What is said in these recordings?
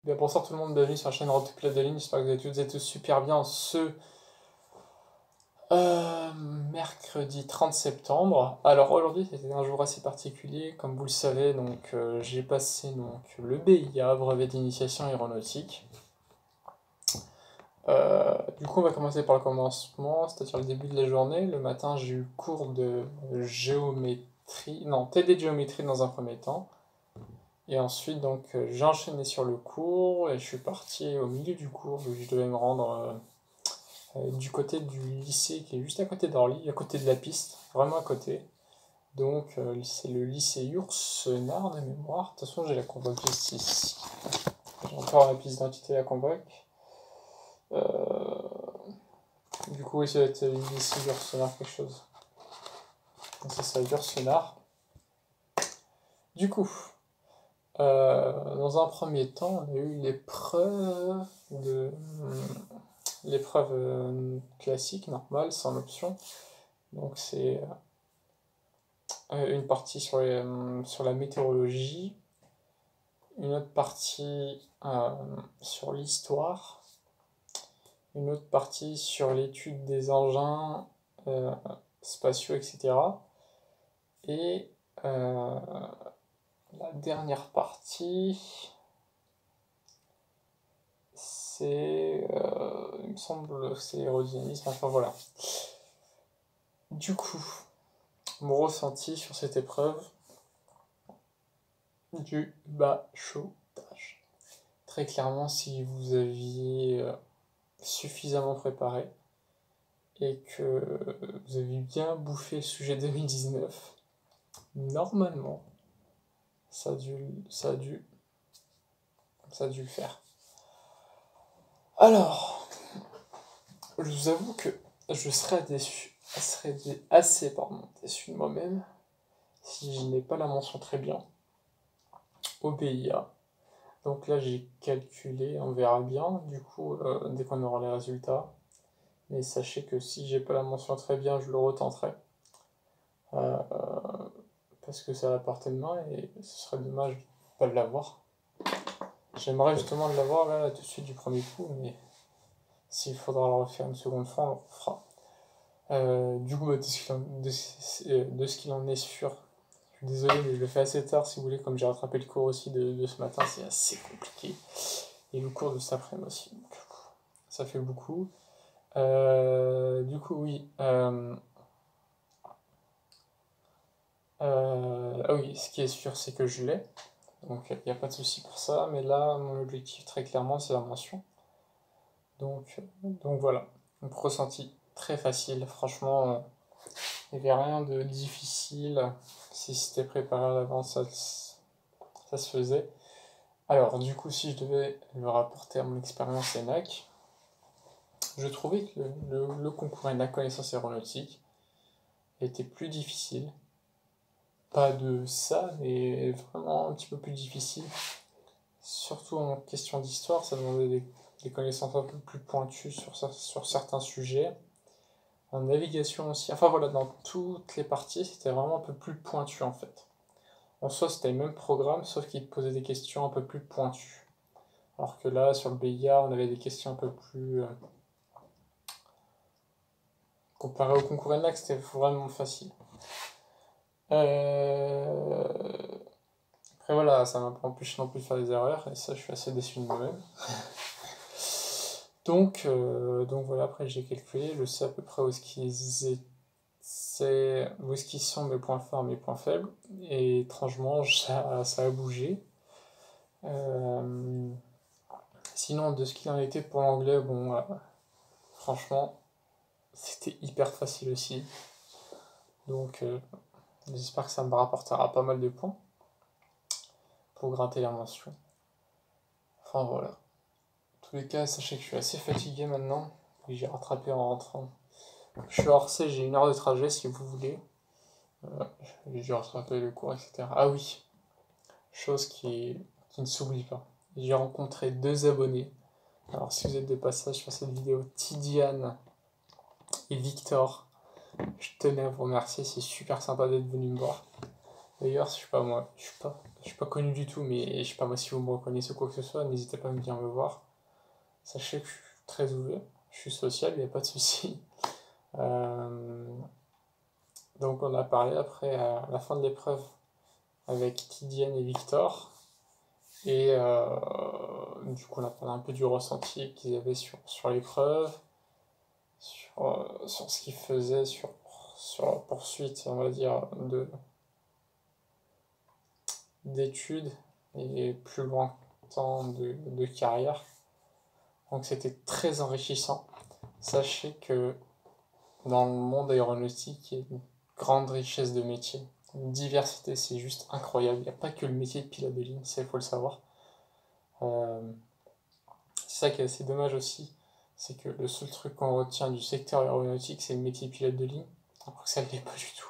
Bien bonsoir tout le monde, bienvenue sur la chaîne Road to Pilote de ligne, j'espère que vous allez toutes et tous super bien ce mercredi 30 septembre. Alors aujourd'hui c'était un jour assez particulier, comme vous le savez, donc j'ai passé le BIA, brevet d'initiation aéronautique. Du coup on va commencer par le commencement, c'est-à-dire le début de la journée. Le matin j'ai eu cours de géométrie, non TD de géométrie dans un premier temps. Et ensuite, donc, j'ai enchaîné sur le cours et je suis parti au milieu du cours où je devais me rendre du côté du lycée qui est juste à côté d'Orly, à côté de la piste, vraiment à côté. Donc, c'est le lycée Yourcenar de mémoire. De toute façon, j'ai la convoque juste ici. J'ai encore la pièce d'identité à la convoque. Du coup, oui, ça va être le lycée Yourcenar quelque chose. Donc, c'est ça, Yourcenar. Du coup. Dans un premier temps, on a eu l'épreuve classique, normale, sans option. Donc c'est une partie sur la météorologie, une autre partie sur l'histoire, une autre partie sur l'étude des engins spatiaux, etc. Et la dernière partie, c'est, il me semble, c'est l'aérodynamisme, enfin voilà. Du coup, mon ressenti sur cette épreuve du bachotage. Très clairement, si vous aviez suffisamment préparé et que vous avez bien bouffé le sujet 2019, normalement, ça a dû le faire. Alors, je vous avoue que je serais assez déçu de moi-même si je n'ai pas la mention très bien au BIA. Donc là, j'ai calculé, on verra bien, du coup, dès qu'on aura les résultats. Mais sachez que si j'ai pas la mention très bien, je le retenterai. Parce que c'est à la portée de main et ce serait dommage de ne pas l'avoir. J'aimerais justement l'avoir là tout de suite du premier coup, mais s'il faudra le refaire une seconde fois, on le refera. Du coup, de ce qu'il en est sûr, je suis désolé, mais je le fais assez tard si vous voulez, comme j'ai rattrapé le cours aussi de ce matin, c'est assez compliqué. Et le cours de cet après-midi aussi, donc ça fait beaucoup. Du coup, oui. Ah oui, ce qui est sûr, c'est que je l'ai. Donc, il n'y a pas de souci pour ça. Mais là, mon objectif, très clairement, c'est la mention. Donc voilà. Donc, ressenti très facile. Franchement, il n'y avait rien de difficile. Si c'était préparé à l'avance, ça se faisait. Alors, du coup, si je devais le rapporter à mon expérience ENAC, je trouvais que le concours ENAC connaissance aéronautique était plus difficile. Pas de ça, mais vraiment un petit peu plus difficile. Surtout en question d'histoire, ça demandait des connaissances un peu plus pointues sur certains sujets. En navigation aussi, enfin voilà, dans toutes les parties, c'était vraiment un peu plus pointu en fait. En soi, c'était le même programme, sauf qu'il te posait des questions un peu plus pointues. Alors que là, sur le BIA, on avait des questions un peu plus... comparé au concours ENAC, c'était vraiment facile. Après voilà, ça m'a pas empêché non plus de faire des erreurs, et ça je suis assez déçu de moi-même. Donc voilà, après j'ai calculé, je sais à peu près où est-ce qu'ils sont mes points forts, mes points faibles, et étrangement ça a bougé. Sinon, de ce qu'il en était pour l'anglais, bon, franchement, c'était hyper facile aussi. Donc j'espère que ça me rapportera pas mal de points pour gratter la mention. Enfin voilà. En tous les cas, sachez que je suis assez fatigué maintenant, et j'ai rattrapé en rentrant. Je suis hors C, j'ai 1 heure de trajet si vous voulez. J'ai dû rattraper le cours, etc. Ah oui, chose qui ne s'oublie pas. J'ai rencontré 2 abonnés. Alors si vous êtes de passage sur cette vidéo, Tidiane et Victor, je tenais à vous remercier, c'est super sympa d'être venu me voir. D'ailleurs, je sais pas moi, je suis pas connu du tout, mais je sais pas moi si vous me reconnaissez ou quoi que ce soit, n'hésitez pas à me venir me voir. Sachez que je suis très ouvert, je suis social, il n'y a pas de souci. Euh, donc on a parlé après à la fin de l'épreuve avec Tidiane et Victor. Et du coup on a parlé un peu du ressenti qu'ils avaient sur l'épreuve, sur ce qu'ils faisaient, sur la poursuite, on va dire, d'études et plus loin de carrière. Donc c'était très enrichissant. Sachez que dans le monde aéronautique, il y a une grande richesse de métiers. Une diversité, c'est juste incroyable. Il n'y a pas que le métier de pilote de ligne, ça il faut le savoir. Euh, c'est ça qui est assez dommage aussi, c'est que le seul truc qu'on retient du secteur aéronautique, c'est le métier de pilote de ligne, alors que ça ne l'est pas du tout.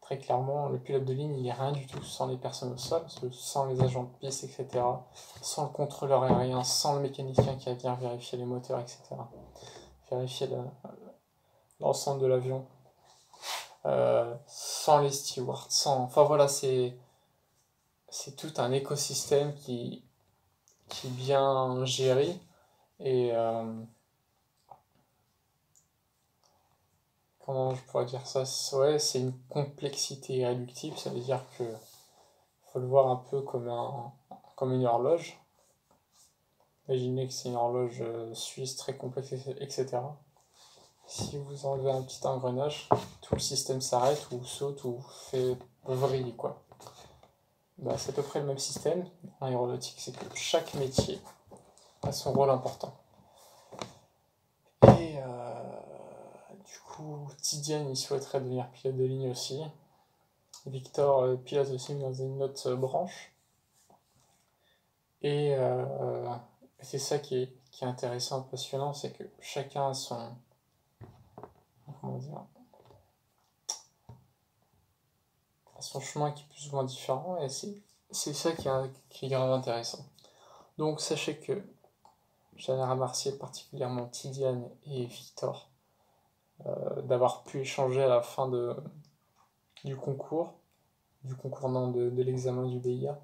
Très clairement, le pilote de ligne, il n'est rien du tout sans les personnes au sol, sans les agents de piste, etc., sans le contrôleur aérien, sans le mécanicien qui vient vérifier les moteurs, etc., vérifier l'ensemble de l'avion, sans les stewards, sans... Enfin voilà, c'est tout un écosystème qui est bien géré, et comment je pourrais dire ça? Ouais, c'est une complexité irréductible, ça veut dire que faut le voir un peu comme une horloge. Imaginez que c'est une horloge suisse très complexe, etc. Si vous enlevez un petit engrenage, tout le système s'arrête ou saute ou fait vriller, quoi. Bah, c'est à peu près le même système en aéronautique, c'est que chaque métier a son rôle important. Et du coup, Tidiane, il souhaiterait devenir pilote de ligne aussi. Victor, pilote aussi dans une autre branche. Et c'est ça qui est intéressant, passionnant, c'est que chacun a comment dire, a son chemin qui est plus ou moins différent, et c'est ça qui est grave intéressant. Donc sachez que j'aimerais remercier particulièrement Tidiane et Victor d'avoir pu échanger à la fin du concours, non, de l'examen du BIA.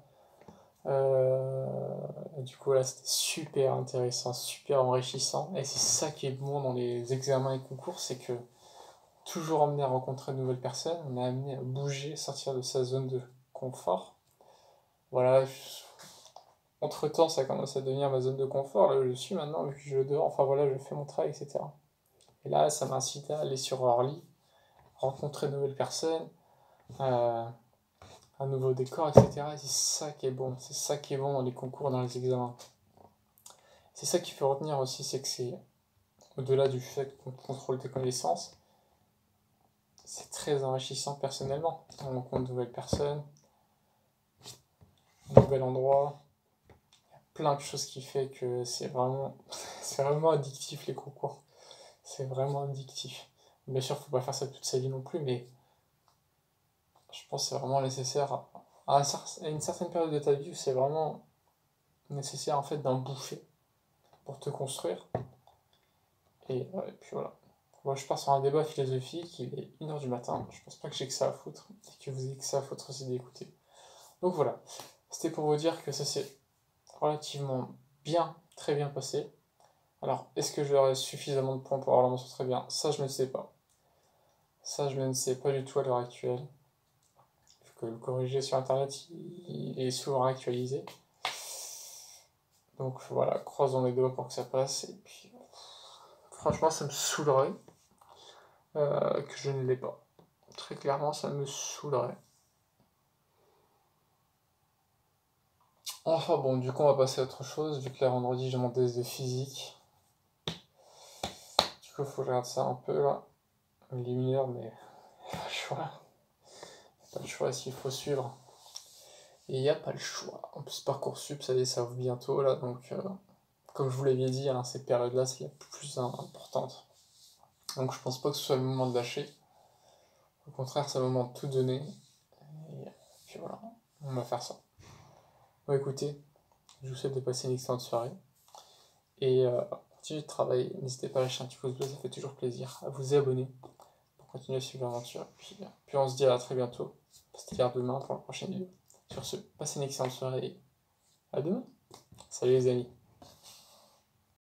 Du coup, là, c'était super intéressant, super enrichissant. Et c'est ça qui est bon dans les examens et concours, c'est que toujours amené à rencontrer de nouvelles personnes, on est amené à bouger, sortir de sa zone de confort. Voilà, entre-temps, ça commence à devenir ma zone de confort, là où je suis maintenant, vu que je dehors, enfin voilà, je fais mon travail, etc. Et là, ça m'incite à aller sur Orly, rencontrer de nouvelles personnes, euh, un nouveau décor, etc. Et c'est ça qui est bon, c'est ça qui est bon dans les concours, dans les examens. C'est ça qu'il faut retenir aussi, c'est que c'est, au-delà du fait qu'on contrôle tes connaissances, c'est très enrichissant personnellement. On rencontre de nouvelles personnes, un nouvel endroit, plein de choses qui fait que c'est vraiment addictif les concours. C'est vraiment addictif. Bien sûr, faut pas faire ça toute sa vie non plus, mais je pense que c'est vraiment nécessaire à une certaine période de ta vie où c'est vraiment nécessaire en fait d'en bouffer pour te construire. Et puis voilà. Moi, je pars sur un débat philosophique, il est 1h du matin, je pense pas que j'ai que ça à foutre, et que vous ayez que ça à foutre aussi d'écouter. Donc voilà, c'était pour vous dire que ça s'est relativement bien, très bien passé. Alors, est-ce que j'aurai suffisamment de points pour avoir la mention très bien? Ça, je ne sais pas. Ça, je ne sais pas du tout à l'heure actuelle. Vu que le corrigé sur internet, il est souvent actualisé. Donc voilà, croisons les doigts pour que ça passe. Et puis, franchement, ça me saoulerait que je ne l'ai pas. Très clairement, ça me saoulerait. Enfin bon, du coup, on va passer à autre chose. Vu que là, vendredi, j'ai mon test de physique. Du coup, il faut que je regarde ça un peu là. Il est 1h, mais pas le choix. Pas le choix s'il faut suivre. Et il n'y a pas le choix. En plus, Parcoursup, ça ouvre bientôt là. Donc, comme je vous l'avais dit, hein, cette période-là, c'est la plus importante. Donc, je pense pas que ce soit le moment de lâcher. Au contraire, c'est le moment de tout donner. Et puis voilà, on va faire ça. Bon, écoutez, je vous souhaite de passer une excellente soirée. Et continuez de travailler. N'hésitez pas à lâcher un petit pouce bleu, ça fait toujours plaisir. À vous abonner pour continuer à suivre l'aventure. Puis on se dit à très bientôt, c'est-à-dire demain pour la prochaine vidéo. Sur ce, passez une excellente soirée et à demain. Salut les amis.